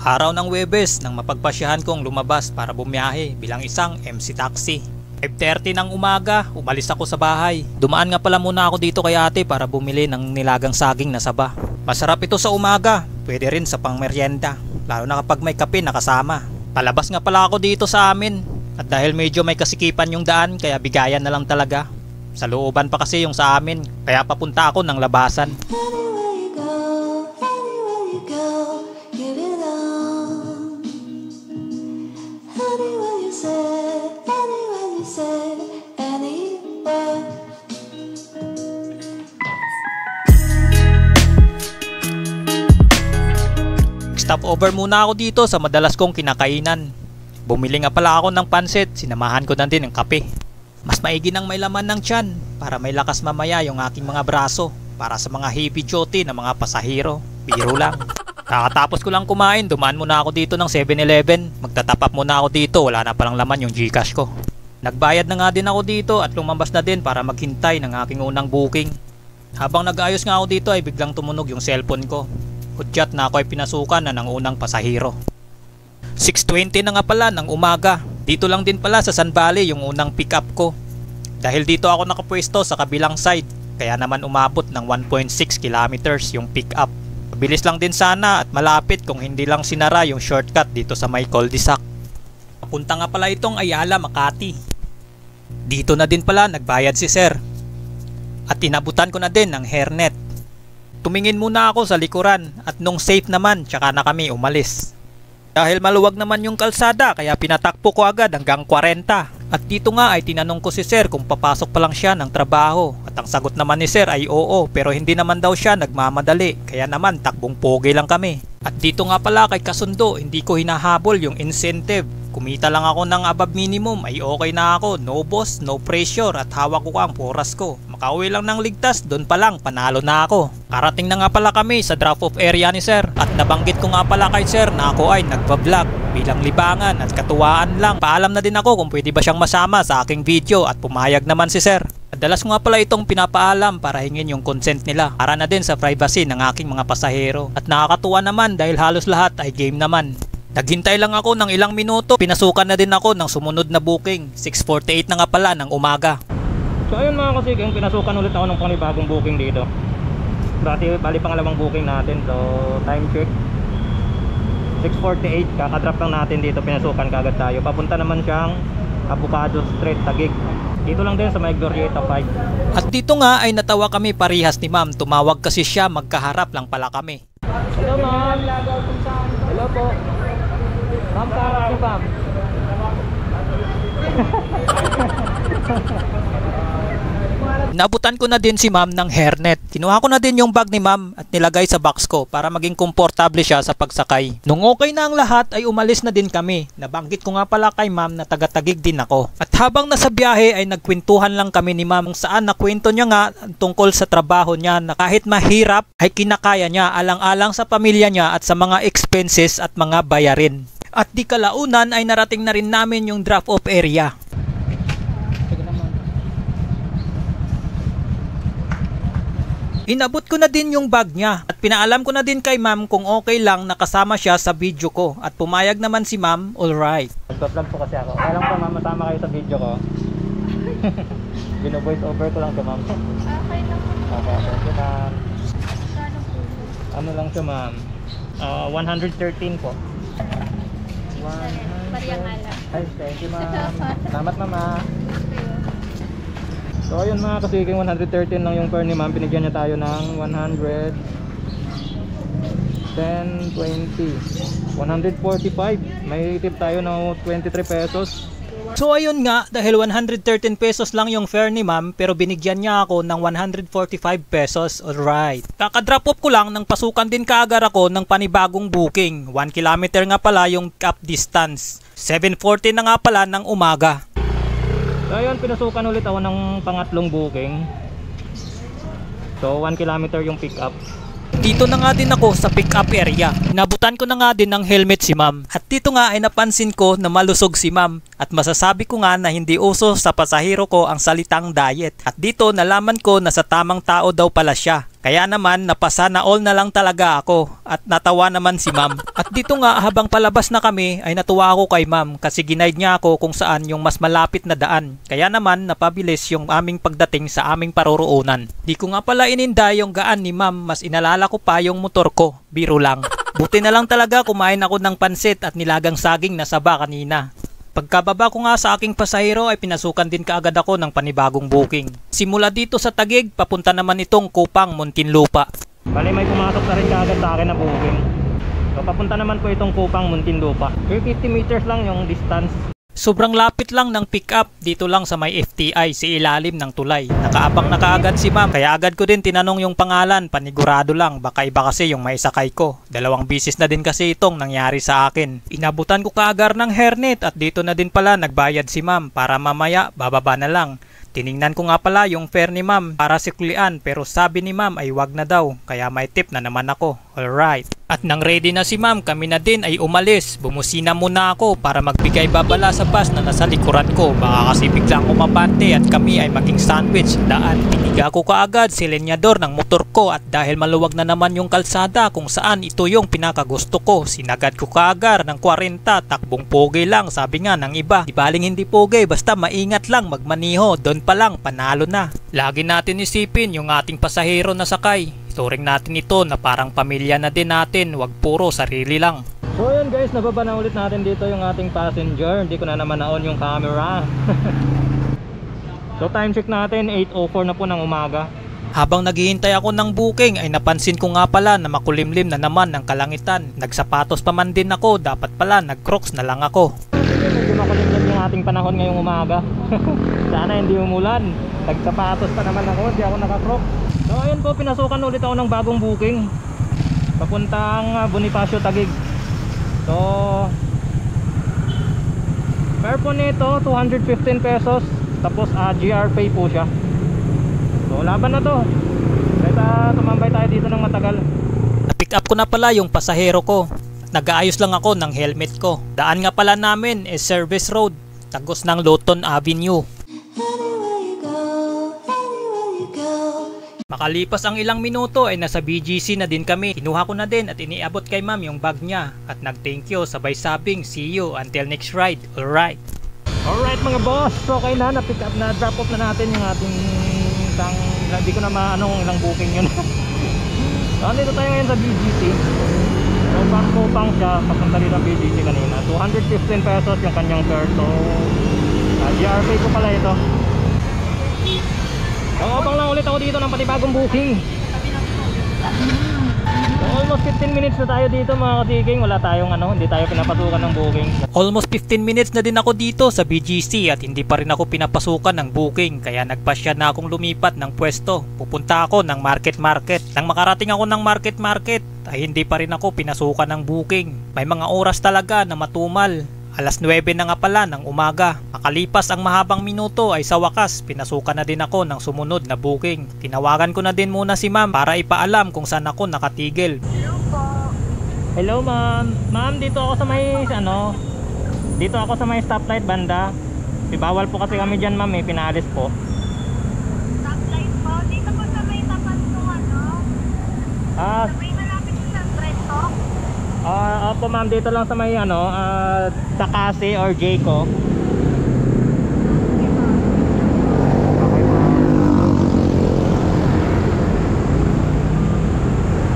Araw ng Huwebes nang mapagpasyahan kong lumabas para bumiyahe bilang isang MC taxi. 5:30 ng umaga, umalis ako sa bahay. Dumaan nga pala muna ako dito kay ate para bumili ng nilagang saging na saba. Masarap ito sa umaga, pwede rin sa pangmeryenda, lalo na kapag may kape na kasama. Palabas nga pala ako dito sa amin at dahil medyo may kasikipan yung daan kaya bigayan na lang talaga. Sa looban pa kasi yung sa amin, kaya papunta ako ng labasan. Stop over muna ako dito sa madalas kong kinakainan. Bumili nga pala ako ng pansit, sinamahan ko na din ng kape. Mas maigi nang may laman ng tiyan para may lakas mamaya yung aking mga braso para sa mga heavy duty na mga pasahero. Biro lang. Kakatapos ko lang kumain, dumaan muna ako dito ng 7-Eleven. Magtatap up muna ako dito, wala na palang laman yung Gcash ko. Nagbayad na nga din ako dito at lumabas na din para maghintay ng aking unang booking. Habang nag-ayos nga ako dito ay biglang tumunog yung cellphone ko. Hudyat na ako ay pinasukan na ng unang pasahero. 6:20 na nga pala ng umaga. Dito lang din pala sa San Valley yung unang pick up ko. Dahil dito ako nakapwesto sa kabilang side, kaya naman umabot ng 1.6 kilometers yung pick up. Mabilis lang din sana at malapit kung hindi lang sinara yung shortcut dito sa may cul-de-sac. Papunta nga pala itong Ayala, Makati. Dito na din pala nagbayad si sir. At inabutan ko na din ng hairnet. Tumingin muna ako sa likuran at nung safe naman tsaka na kami umalis. Dahil maluwag naman yung kalsada kaya pinatakpo ko agad hanggang 40. At dito nga ay tinanong ko si sir kung papasok pa lang siya ng trabaho. At ang sagot naman ni sir ay oo, pero hindi naman daw siya nagmamadali. Kaya naman takbong pogi lang kami. At dito nga pala kay Kasundo, hindi ko hinahabol yung incentive. Kumita lang ako ng above minimum ay okay na ako. No boss, no pressure at hawak ko ang oras ko. Makauwi lang ng ligtas, doon pa lang panalo na ako. Karating na nga pala kami sa drop off area ni sir. At nabanggit ko nga pala kay sir na ako ay nagpa-vlog bilang libangan at katuwaan lang. Paalam na din ako kung pwede ba siyang masama sa aking video at pumayag naman si sir. Madalas ko nga pala itong pinapaalam para hingin yung consent nila para na din sa privacy ng aking mga pasahero. At nakakatuwa naman dahil halos lahat ay game naman. Naghintay lang ako ng ilang minuto, pinasukan na din ako ng sumunod na booking. 6:48 na nga pala ng umaga. So ayun mga kasiging, pinasukan ulit ako ng panibagong booking dito. Bali pangalawang booking natin, so time check 6:48, kakadrop lang natin dito, pinasukan kagad tayo. Papunta naman siyang Avocado Street, Taguig. Dito lang din sa may Glorieta 5. At dito nga ay natawa kami parihas ni ma'am, tumawag kasi siya, magkaharap lang pala kami. Hello ma'am. Hello po. Ma'am, kaharap niyo ma'am. Nabutan ko na din si ma'am ng hairnet. Kinuha ko na din yung bag ni ma'am at nilagay sa box ko para maging komportable siya sa pagsakay. Nung okay na ang lahat ay umalis na din kami. Nabanggit ko nga pala kay ma'am na taga-Taguig din ako. At habang nasa biyahe ay nagkwentuhan lang kami ni ma'am kung saan nakwento niya nga tungkol sa trabaho niya na kahit mahirap ay kinakaya niya alang-alang sa pamilya niya at sa mga expenses at mga bayarin. At di kalaunan ay narating na rin namin yung drop-off area. Inabot ko na din yung bag niya at pinaalam ko na din kay ma'am kung okay lang nakasama siya sa video ko at pumayag naman si ma'am, alright. Nagpa-vlog po kasi ako. Kaya lang po ma'am, masama kayo sa video ko. Bino-voice over ko lang to ma'am. Okay lang po. Okay, thank you ma'am. Ano lang to ma'am? 113 po. Pariangala. Ay, thank you ma'am. Salamat mama. So ayun mga kasiging, 113 lang yung fare ni ma'am. Pinigyan niya tayo ng 100 10, 20 145. May tip tayo ng 23 pesos. So ayun nga, dahil 113 pesos lang yung fare ni ma'am, pero binigyan niya ako ng 145 pesos. Alright. Kakadrop off ko lang nang pasukan din kaagar ako ng panibagong booking. 1 kilometer nga pala yung cap distance. 7:40 na nga pala ng umaga. So ayun, pinasukan ulit ako ng pangatlong booking. So 1 kilometer yung pick up. Dito na nga din ako sa pick up area. Nabutan ko na nga din ng helmet si ma'am. At dito nga ay napansin ko na malusog si ma'am. At masasabi ko nga na hindi uso sa pasahero ko ang salitang diet. At dito nalaman ko na sa tamang tao daw pala siya. Kaya naman napasa na all na lang talaga ako at natawa naman si ma'am. At dito nga habang palabas na kami ay natuwa ako kay ma'am kasi ginaid niya ako kung saan yung mas malapit na daan. Kaya naman napabilis yung aming pagdating sa aming paroroonan. Di ko nga pala ininda yung gaan ni ma'am, mas inalala ko pa yung motor ko. Biro lang. Buti na lang talaga kumain ako ng pansit at nilagang saging na saba kanina. Pagkababa ko nga sa aking pasahero ay pinasukan din kaagad ako ng panibagong booking. Simula dito sa Taguig, papunta naman itong Kupang, Muntinlupa. Bali may pumasok na rin kaagad sa akin na booking. So papunta naman po itong Kupang, Muntinlupa. 50 meters lang yung distance. Sobrang lapit lang ng pick up dito lang sa may FTI sa ilalim ng tulay. Nakaabang na kaagad si ma'am kaya agad ko din tinanong yung pangalan, panigurado lang baka iba kasi yung may sakay ko. 2 bisis na din kasi itong nangyari sa akin. Inabutan ko kaagar ng hairnet at dito na din pala nagbayad si ma'am para mamaya bababa na lang. Tiningnan ko nga pala yung fare ni ma'am para siklian pero sabi ni ma'am ay wag na daw kaya may tip na naman ako. Alright. At nang ready na si ma'am kami na din ay umalis. Bumusina muna ako para magbigay babala sa bus na nasa likuran ko. Baka kasi biglang umabante at kami ay maging sandwich sa daan. Piniga ko kaagad si lenyador ng motor ko at dahil maluwag na naman yung kalsada kung saan ito yung pinakagusto ko. Sinagad ko kaagar ng 40 takbong pogi lang sabi nga ng iba. Di baling hindi pogi basta maingat lang magmaniho. Doon pa lang panalo na. Lagi natin isipin yung ating pasahero na sakay. Turing natin ito na parang pamilya na din natin, wag puro sarili lang. So yun guys, nababa na ulit natin dito yung ating passenger. Hindi ko na naman na-on yung camera. So time check natin, 8:04 na po ng umaga. Habang naghihintay ako ng booking ay napansin ko nga pala na makulimlim na naman ang kalangitan. Nagsapatos pa man din ako, dapat pala nag-crocs na lang ako. Medyo makulimlim yung ating panahon ngayong umaga. Sana hindi umulan. Nagsapatos pa naman ako, hindi ako naka-crocs. So ayun po, pinasukan ulit ako ng bagong booking papuntang Bonifacio, Taguig. So fare po nito 215 pesos. Tapos GR pay po siya. So laban na to. Kaya tumambay tayo dito ng matagal. Na-pick up ko na pala yung pasahero ko. Nag-aayos lang ako ng helmet ko. Daan nga pala namin is Service Road, tagos ng Luton Avenue. Makalipas ang ilang minuto ay nasa BGC na din kami. Kinuha ko na din at iniabot kay ma'am yung bag niya at nag-thank you sabay sabing see you until next ride. Alright. Alright mga boss, okay na, na-pick up na, drop off na natin yung ating isang, hindi ko na maanong ilang booking yun. So dito tayo ngayon sa BGC. So from Kupang siya, papunta rin ang BGC kanina. 215 pesos yung kanyang fare. So GR pay ko pala ito. So abang lang ulit ako dito ng panibagong booking. So almost 15 minutes na tayo dito mga katiking. Wala tayong hindi tayo pinapasukan ng booking. Almost 15 minutes na din ako dito sa BGC at hindi pa rin ako pinapasukan ng booking. Kaya nagpasya na akong lumipat ng pwesto. Pupunta ako ng market. Nang makarating ako ng market ay hindi pa rin ako pinasukan ng booking. May mga oras talaga na matumal. Alas 9 na nga pala ng umaga. Makalipas ang mahabang minuto ay sa wakas pinasukan na din ako ng sumunod na booking. Tinawagan ko na din muna si ma'am para ipaalam kung saan ako nakatigil. Hello po. Hello ma'am. Ma'am, dito ako sa may dito ako sa may stoplight banda. Bawal po kasi kami dyan ma'am, pinaalis po. Stoplight po. Dito po sa may tapat ng sa may malapit sa Trento. Opo ma'am, dito lang sa may Takase or Jayco.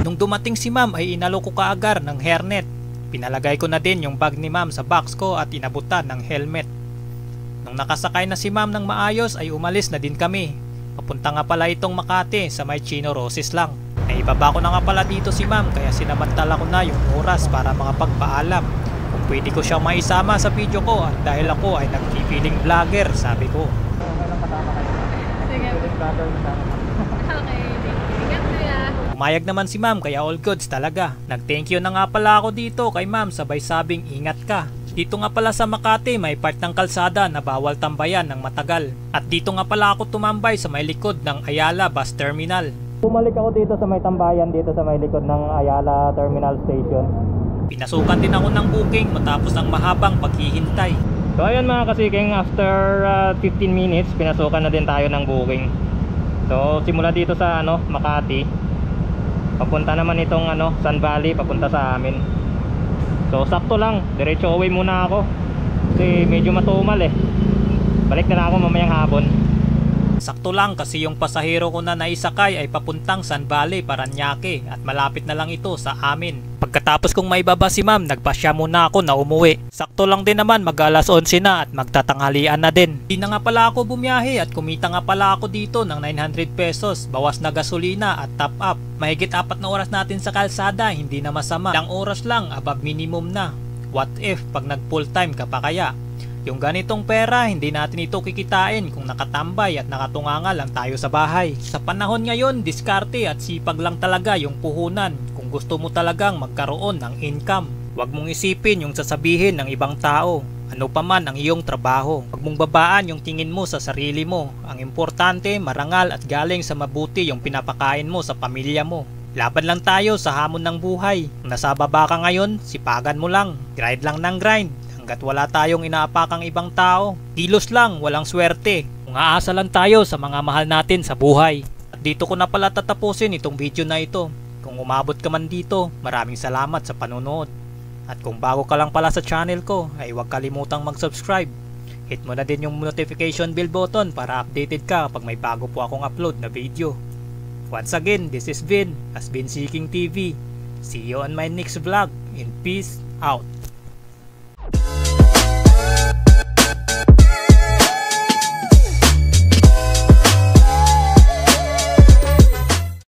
Nung dumating si ma'am ay inalo ko kaagar ng hairnet. Pinalagay ko na din yung bag ni ma'am sa box ko at inabutan ng helmet. Nung nakasakay na si ma'am ng maayos ay umalis na din kami. Papunta nga pala itong Makati sa may Chino Rosis lang. Naibaba ko na nga pala dito si ma'am kaya sinamantala ko na yung oras para makapagpaalam kung pwede ko siyang maisama sa video ko at dahil ako ay nagpipiling vlogger, sabi ko. Okay lang kasama kayo. Sige. Vlogger kasama. Okay. Ingat kuya. Umayag naman si ma'am kaya all goods talaga. Nag-thank you na nga pala ako dito kay ma'am sabay sabing ingat ka. Dito nga pala sa Makati may part ng kalsada na bawal tambayan ng matagal. At dito nga pala ako tumambay sa may likod ng Ayala Bus Terminal. Bumalik ako dito sa may tambayan dito sa may likod ng Ayala Terminal Station. Pinasukan din ako ng booking matapos ang mahabang paghihintay. So ayun mga kasiking, after 15 minutes pinasukan na din tayo ng booking. So simula dito sa Makati Papunta naman itong Sun Valley, papunta sa amin. So sakto lang, diretso uwi muna ako. Kasi medyo matumal eh. Balik na ako mamayang hapon. Sakto lang kasi yung pasahero ko na naisakay ay papuntang Sun Valley, Paranaque at malapit na lang ito sa amin. Pagkatapos kong maibaba si ma'am, nagpasya muna ako na umuwi. Sakto lang din naman, mag alas 11 na at magtatanghalian na din. Di na nga pala ako bumiyahe at kumita nga pala ako dito ng 900 pesos, bawas na gasolina at top up. Mahigit 4 na oras natin sa kalsada, hindi na masama. Ilang oras lang, above minimum na. What if pag nag full time ka pa kaya? Yung ganitong pera, hindi natin ito kikitain kung nakatambay at nakatunganga lang tayo sa bahay. Sa panahon ngayon, diskarte at sipag lang talaga yung puhunan kung gusto mo talagang magkaroon ng income. Huwag mong isipin yung sasabihin ng ibang tao. Ano pa man ang iyong trabaho. Huwag mong babaan yung tingin mo sa sarili mo. Ang importante, marangal at galing sa mabuti yung pinapakain mo sa pamilya mo. Laban lang tayo sa hamon ng buhay. Kung nasa baba ka ngayon, sipagan mo lang. Grind lang ng grind. Hanggat wala tayong inaapakang ibang tao, kilos lang, walang swerte. Kung aasa lang tayo sa mga mahal natin sa buhay. At dito ko na pala tatapusin itong video na ito. Kung umabot ka man dito, maraming salamat sa panonood. At kung bago ka lang pala sa channel ko, ay huwag kalimutang mag-subscribe. Hit mo na din yung notification bell button para updated ka kapag may bago po akong upload na video. Once again, this is Vin, as Vin Seeking TV. See you on my next vlog, and peace out.